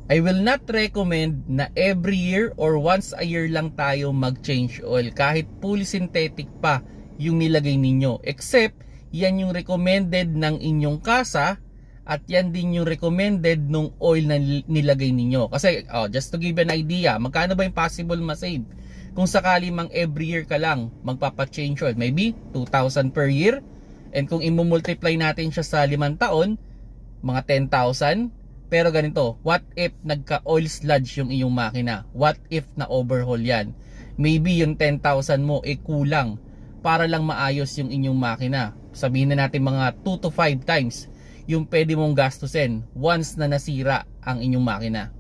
I will not recommend na every year or once a year lang tayo mag-change oil kahit fully synthetic pa yung nilagay ninyo, except yan yung recommended ng inyong kasa at yan din yung recommended nung oil na nilagay ninyo. Kasi just to give an idea, magkano ba yung possible ma-save kung sakali mang every year ka lang magpapa-change oil? Maybe 2,000 per year, and kung i-multiply natin siya sa 5 taon, mga 10,000. Pero ganito, what if nagka-oil sludge yung iyong makina? What if na-overhaul yan? Maybe yung 10,000 mo kulang para lang maayos yung inyong makina. Sabihin na natin mga 2 to 5 times yung pwede mong gastusin once na nasira ang inyong makina.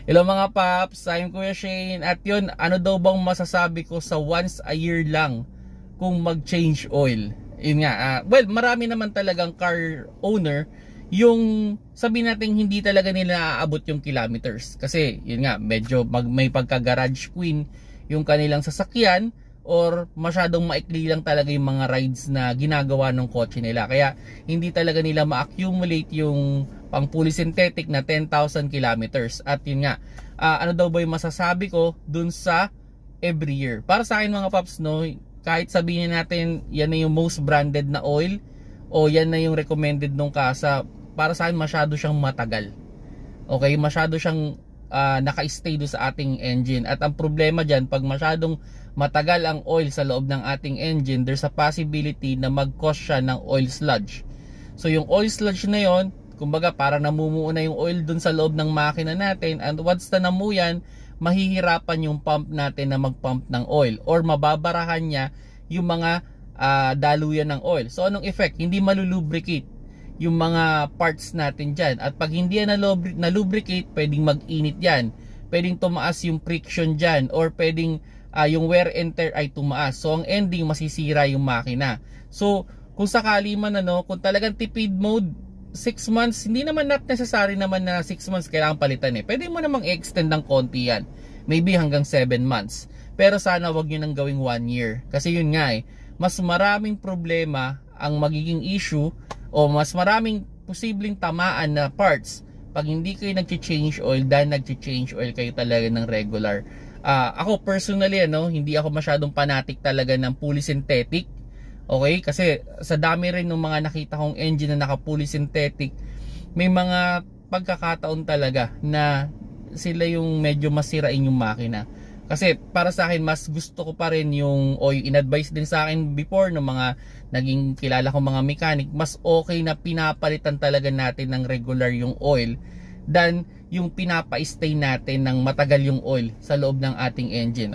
Hello mga paps, I'm Kuya Shane. At yun, ano daw bang masasabi ko sa once a year lang kung mag-change oil? Yun nga, well, marami naman talagang car owner yung sabihin natin hindi talaga nila aabot yung kilometers. Kasi yun nga, medyo may pagka-garage queen yung kanilang sasakyan, or masyadong maikli lang talaga yung mga rides na ginagawa ng kotse nila. Kaya hindi talaga nila ma-accumulate yung pang fully synthetic na 10,000 kilometers. At yun nga, ano daw ba yung masasabi ko dun sa every year? Para sa akin mga paps, no, kahit sabihin natin yan na yung most branded na oil o yan na yung recommended nung kasa, para sa akin masyado siyang matagal. Okay, masyado siyang naka-stay do sa ating engine. At ang problema dyan, pag masyadong matagal ang oil sa loob ng ating engine, there's a possibility na mag-cause siya ng oil sludge. So yung oil sludge na yon, kumbaga para namumuo na yung oil dun sa loob ng makina natin, and once na namuyan, mahihirapan yung pump natin na mag-pump ng oil, or mababarahan niya yung mga daluyan ng oil. So anong effect? Hindi malulubricate yung mga parts natin dyan. At pag hindi yan na-lubricate, pwedeng mag-init yan, pwedeng tumaas yung friction dyan, or pwedeng yung wear and tear ay tumaas. So ang ending, masisira yung makina. So kung sakali man kung talagang tipid mode, 6 months, hindi naman not necessary naman na 6 months kailangan palitan pwede mo namang extend ng konti yan, maybe hanggang 7 months. Pero sana wag nyo nang gawing 1 year, kasi yun nga mas maraming problema ang magiging issue, o mas maraming posibleng tamaan na parts pag hindi kayo nag-change oil dahil nag-change oil kayo talaga ng regular. Ako personally hindi ako masyadong fanatic talaga ng fully synthetic. Okay, kasi sa dami rin ng mga nakita kong engine na naka fully synthetic, may mga pagkakataon talaga na sila yung medyo masirain yung makina. Kasi para sa akin, mas gusto ko pa rin yung, o yung in-advise din sa akin before ng mga naging kilala kong mga mechanic, mas okay na pinapalitan talaga natin ng regular yung oil than yung pinapa-stay natin ng matagal yung oil sa loob ng ating engine.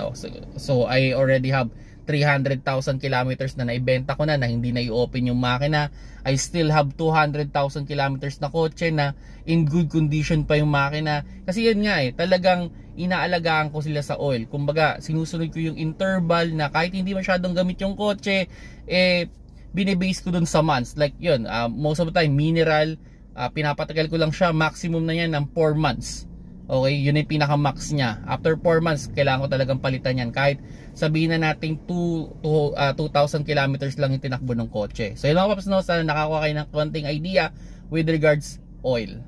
So I already have 300,000 kilometers na naibenta ko na hindi na i-open yung makina. I still have 200,000 kilometers na kotse na in good condition pa yung makina. Kasi yun nga talagang inaalagaan ko sila sa oil. Kumbaga, sinusunod ko yung interval na kahit hindi masyadong gamit yung kotse, binibase ko dun sa months. Like yun, most of the time, mineral, pinapatagal ko lang siya, maximum na yan ng 4 months. Okay, yun yung pinaka-max niya. After 4 months, kailangan ko talagang palitan yan. Kahit sabihin na natin 2,000 kilometers lang yung tinakbo ng kotse. So yun mga paps, sana nakakuha kayo ng konting idea with regards oil.